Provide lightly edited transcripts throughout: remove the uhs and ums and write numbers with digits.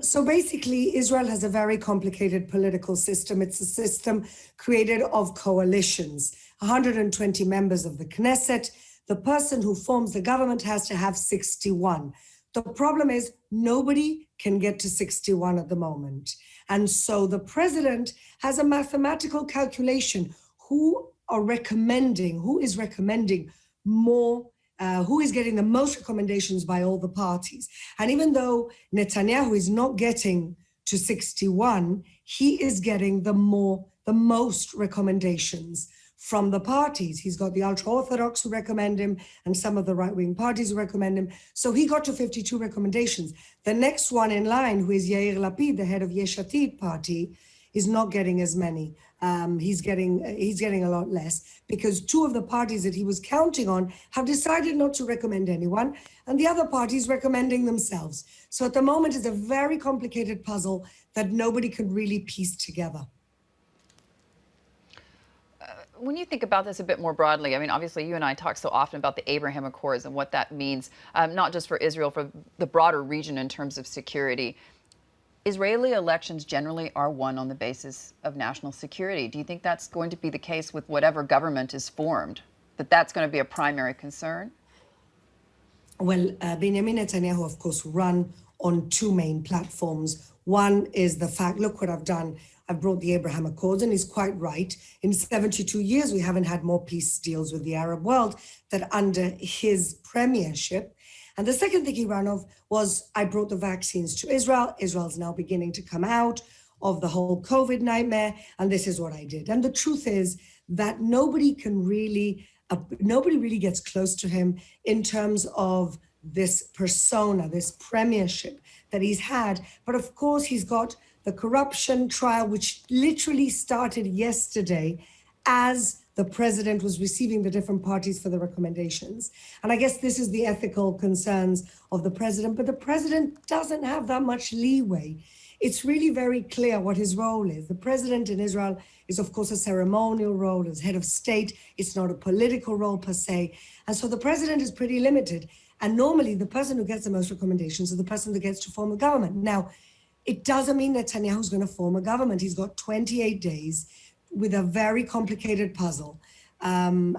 So basically, Israel has a very complicated political system. It's a system created of coalitions, 120 members of the Knesset. The person who forms the government has to have 61. The problem is nobody can get to 61 at the moment. And so the president has a mathematical calculation who is recommending more, who is getting the most recommendations by all the parties. And even though Netanyahu is not getting to 61, he is getting the most recommendations from the parties. He's got the ultra-Orthodox who recommend him and some of the right-wing parties who recommend him. So he got to 52 recommendations. The next one in line, who is Yair Lapid, the head of Yesh Atid party, is not getting as many. He's getting a lot less because two of the parties that he was counting on have decided not to recommend anyone, and the other parties recommending themselves. So at the moment, it's a very complicated puzzle that nobody could really piece together. When you think about this a bit more broadly, I mean, obviously you and I talk so often about the Abraham Accords and what that means, not just for Israel, for the broader region in terms of security. Israeli elections generally are won on the basis of national security. Do you think that's going to be the case with whatever government is formed, that that's going to be a primary concern? Well, Benjamin Netanyahu, of course, run on two main platforms. One is the fact, look what I've done. I've brought the Abraham Accords, and he's quite right. In 72 years, we haven't had more peace deals with the Arab world than under his premiership. And the second thing he ran off was, I brought the vaccines to Israel. Israel's now beginning to come out of the whole COVID nightmare, and this is what I did. And the truth is that nobody really gets close to him in terms of this persona, this premiership that he's had. But of course, he's got the corruption trial, which literally started yesterday as the president was receiving the different parties for the recommendations. And I guess this is the ethical concerns of the president, but the president doesn't have that much leeway. It's really very clear what his role is. The president in Israel is, of course, a ceremonial role as head of state. It's not a political role per se. And so the president is pretty limited. And normally the person who gets the most recommendations is the person that gets to form a government. Now, it doesn't mean Netanyahu's going to form a government. He's got 28 days with a very complicated puzzle. And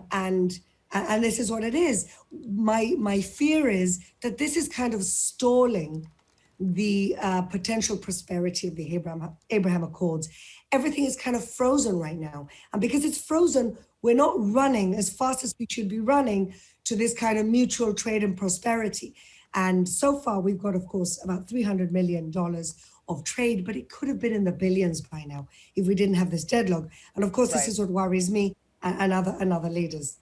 this is what it is. My fear is that this is kind of stalling the potential prosperity of the Abraham Accords. Everything is kind of frozen right now. And because it's frozen, we're not running as fast as we should be running to this kind of mutual trade and prosperity. And so far, we've got, of course, about $300 million of trade, but it could have been in the billions by now if we didn't have this deadlock. And of course, This is what worries me and other leaders.